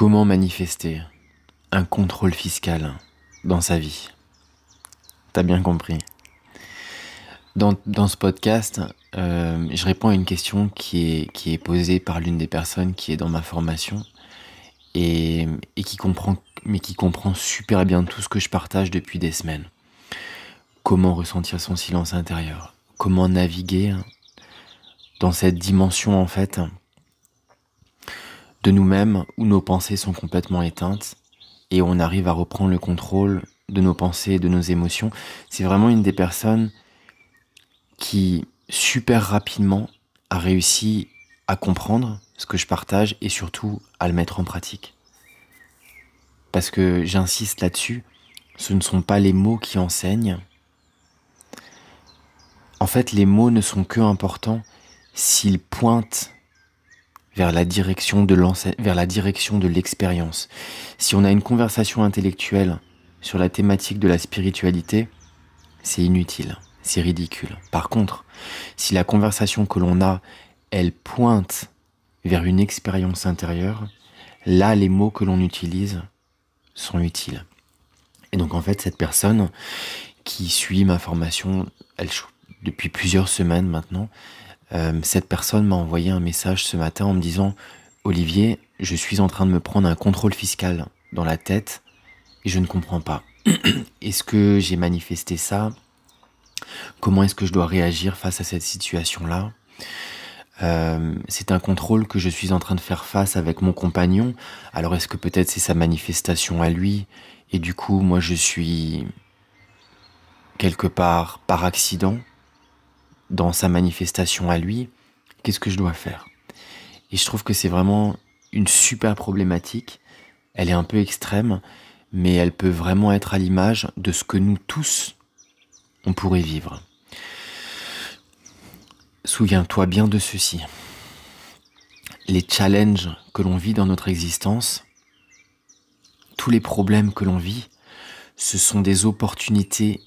Comment manifester un contrôle fiscal dans sa vie? T'as bien compris. Dans ce podcast, je réponds à une question qui est posée par l'une des personnes qui est dans ma formation et qui comprend super bien tout ce que je partage depuis des semaines. Comment ressentir son silence intérieur? Comment naviguer dans cette dimension en fait de nous-mêmes où nos pensées sont complètement éteintes et on arrive à reprendre le contrôle de nos pensées et de nos émotions. C'est vraiment une des personnes qui super rapidement a réussi à comprendre ce que je partage et surtout à le mettre en pratique. Parce que j'insiste là-dessus, ce ne sont pas les mots qui enseignent. En fait, les mots ne sont que importants s'ils pointent vers la direction de l'expérience. Si on a une conversation intellectuelle sur la thématique de la spiritualité, c'est inutile, c'est ridicule. Par contre, si la conversation que l'on a, elle pointe vers une expérience intérieure, là, les mots que l'on utilise sont utiles. Et donc, en fait, cette personne qui suit ma formation, depuis plusieurs semaines maintenant, cette personne m'a envoyé un message ce matin en me disant « Olivier, je suis en train de me prendre un contrôle fiscal dans la tête et je ne comprends pas. Est-ce que j'ai manifesté ça? Comment est-ce que je dois réagir face à cette situation-là ? C'est un contrôle que je suis en train de faire face avec mon compagnon. Alors est-ce que peut-être c'est sa manifestation à lui et du coup moi je suis quelque part par accident dans sa manifestation à lui, qu'est-ce que je dois faire? Et je trouve que c'est vraiment une super problématique. Elle est un peu extrême, mais elle peut vraiment être à l'image de ce que nous tous, on pourrait vivre. Souviens-toi bien de ceci. Les challenges que l'on vit dans notre existence, tous les problèmes que l'on vit, ce sont des opportunités,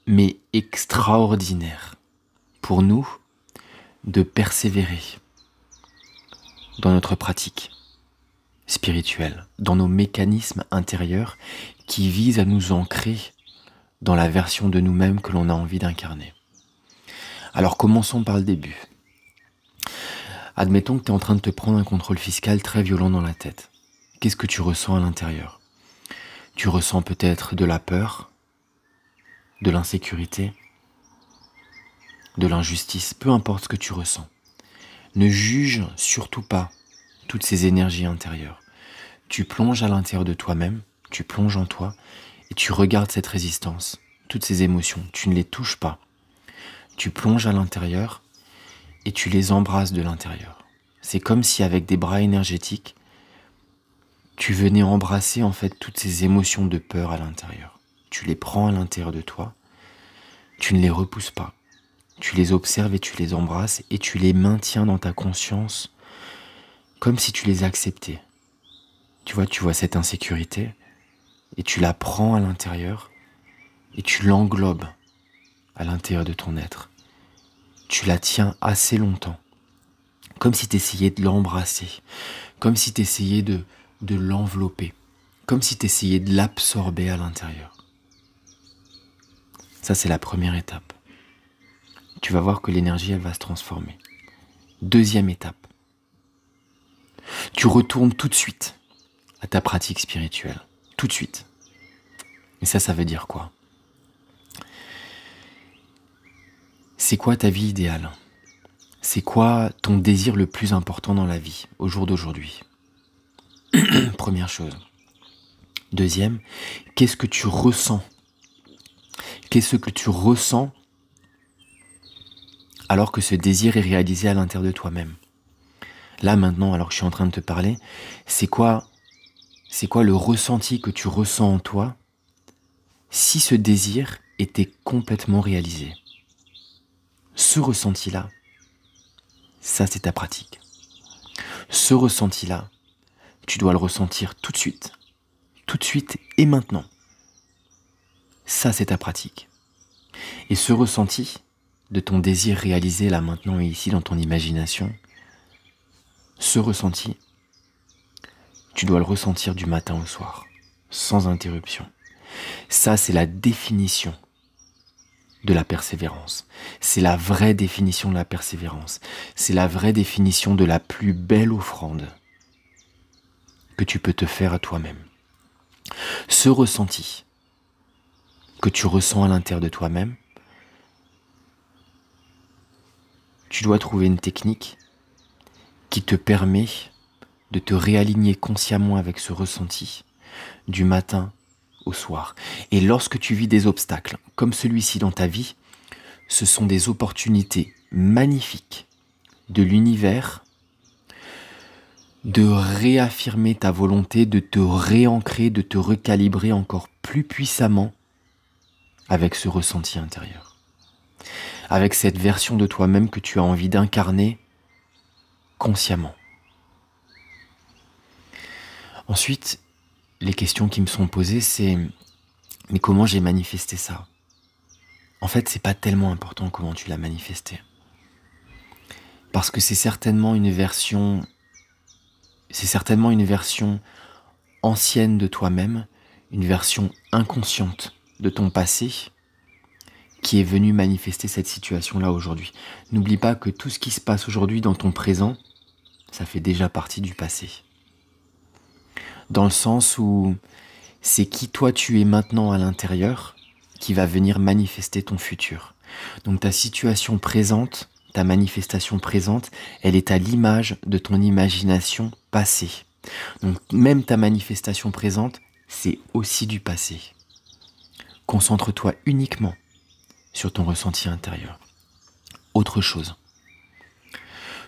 mais extraordinaires, pour nous de persévérer dans notre pratique spirituelle, dans nos mécanismes intérieurs qui visent à nous ancrer dans la version de nous-mêmes que l'on a envie d'incarner. Alors commençons par le début. Admettons que tu es en train de te prendre un contrôle fiscal très violent dans la tête. Qu'est-ce que tu ressens à l'intérieur? Tu ressens peut-être de la peur, de l'insécurité, de l'injustice, peu importe ce que tu ressens. Ne juge surtout pas toutes ces énergies intérieures. Tu plonges à l'intérieur de toi-même, tu plonges en toi et tu regardes cette résistance, toutes ces émotions, tu ne les touches pas. Tu plonges à l'intérieur et tu les embrasses de l'intérieur. C'est comme si avec des bras énergétiques, tu venais embrasser en fait toutes ces émotions de peur à l'intérieur. Tu les prends à l'intérieur de toi, tu ne les repousses pas. Tu les observes et tu les embrasses et tu les maintiens dans ta conscience comme si tu les acceptais. Tu vois cette insécurité et tu la prends à l'intérieur et tu l'englobes à l'intérieur de ton être. Tu la tiens assez longtemps, comme si tu essayais de l'embrasser, comme si tu essayais de l'envelopper, comme si tu essayais de l'absorber à l'intérieur. Ça, c'est la première étape. Tu vas voir que l'énergie, elle va se transformer. Deuxième étape. Tu retournes tout de suite à ta pratique spirituelle. Tout de suite. Et ça veut dire quoi? C'est quoi ta vie idéale? C'est quoi ton désir le plus important dans la vie, au jour d'aujourd'hui? Première chose. Deuxième, qu'est-ce que tu ressens? Qu'est-ce que tu ressens alors que ce désir est réalisé à l'intérieur de toi-même? Là, maintenant, alors que je suis en train de te parler, c'est quoi le ressenti que tu ressens en toi si ce désir était complètement réalisé? Ce ressenti-là, ça c'est ta pratique. Ce ressenti-là, tu dois le ressentir tout de suite et maintenant. Ça c'est ta pratique. Et ce ressenti de ton désir réalisé là maintenant et ici dans ton imagination, ce ressenti, tu dois le ressentir du matin au soir, sans interruption. Ça, c'est la définition de la persévérance. C'est la vraie définition de la persévérance. C'est la vraie définition de la plus belle offrande que tu peux te faire à toi-même. Ce ressenti que tu ressens à l'intérieur de toi-même, tu dois trouver une technique qui te permet de te réaligner consciemment avec ce ressenti du matin au soir. Et lorsque tu vis des obstacles comme celui-ci dans ta vie, ce sont des opportunités magnifiques de l'univers de réaffirmer ta volonté, de te réancrer, de te recalibrer encore plus puissamment avec ce ressenti intérieur. Avec cette version de toi-même que tu as envie d'incarner consciemment. Ensuite, les questions qui me sont posées, c'est « Mais comment j'ai manifesté ça ?» En fait, c'est pas tellement important comment tu l'as manifesté. Parce que c'est certainement une version ancienne de toi-même, une version inconsciente de ton passé qui est venue manifester cette situation-là aujourd'hui. N'oublie pas que tout ce qui se passe aujourd'hui dans ton présent, ça fait déjà partie du passé. Dans le sens où c'est qui toi tu es maintenant à l'intérieur qui va venir manifester ton futur. Donc ta situation présente, ta manifestation présente, elle est à l'image de ton imagination passée. Donc même ta manifestation présente, c'est aussi du passé. Concentre-toi uniquement sur ton ressenti intérieur. Autre chose,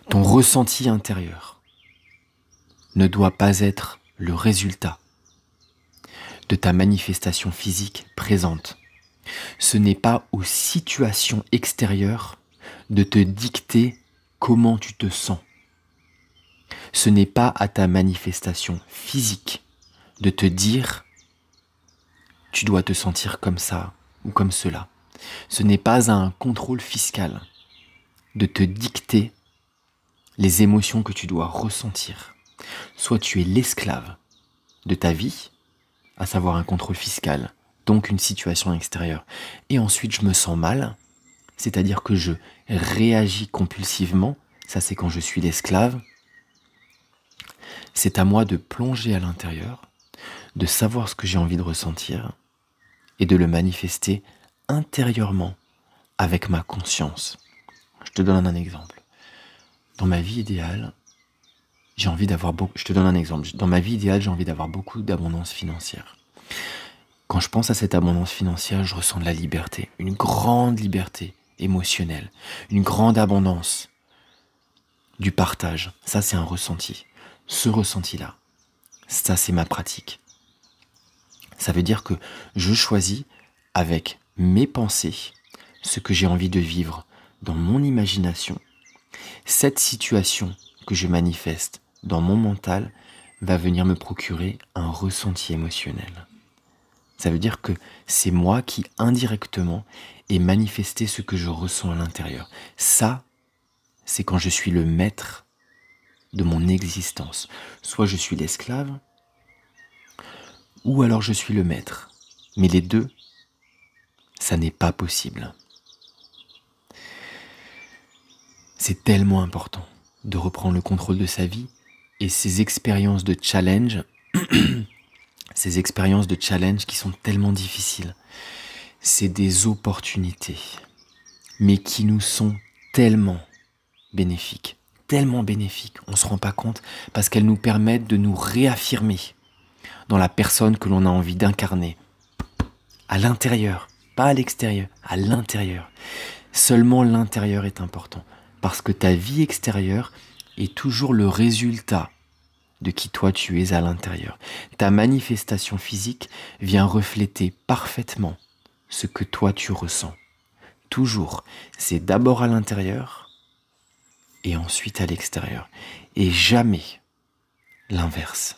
ton ressenti intérieur ne doit pas être le résultat de ta manifestation physique présente. Ce n'est pas aux situations extérieures de te dicter comment tu te sens. Ce n'est pas à ta manifestation physique de te dire tu dois te sentir comme ça ou comme cela. Ce n'est pas à un contrôle fiscal de te dicter les émotions que tu dois ressentir. Soit tu es l'esclave de ta vie, à savoir un contrôle fiscal, donc une situation extérieure, et ensuite je me sens mal, c'est-à-dire que je réagis compulsivement, ça c'est quand je suis l'esclave. C'est à moi de plonger à l'intérieur, de savoir ce que j'ai envie de ressentir, et de le manifester intérieurement avec ma conscience. Je te donne un exemple. Dans ma vie idéale, j'ai envie d'avoir beaucoup... Je te donne un exemple. Dans ma vie idéale, j'ai envie d'avoir beaucoup d'abondance financière. Quand je pense à cette abondance financière, je ressens de la liberté, une grande liberté émotionnelle, une grande abondance du partage. Ça, c'est un ressenti. Ce ressenti-là, ça, c'est ma pratique. Ça veut dire que je choisis avec mes pensées ce que j'ai envie de vivre dans mon imagination. Cette situation que je manifeste dans mon mental va venir me procurer un ressenti émotionnel. Ça veut dire que c'est moi qui, indirectement, ai manifesté ce que je ressens à l'intérieur. Ça, c'est quand je suis le maître de mon existence. Soit je suis l'esclave, ou alors je suis le maître. Mais les deux, ça n'est pas possible. C'est tellement important de reprendre le contrôle de sa vie et ces expériences de challenge, ces expériences de challenge qui sont tellement difficiles, c'est des opportunités, mais qui nous sont tellement bénéfiques, on ne se rend pas compte, parce qu'elles nous permettent de nous réaffirmer dans la personne que l'on a envie d'incarner, à l'intérieur, pas à l'extérieur, à l'intérieur. Seulement l'intérieur est important, parce que ta vie extérieure est toujours le résultat de qui toi tu es à l'intérieur. Ta manifestation physique vient refléter parfaitement ce que toi tu ressens. Toujours, c'est d'abord à l'intérieur et ensuite à l'extérieur. Et jamais l'inverse.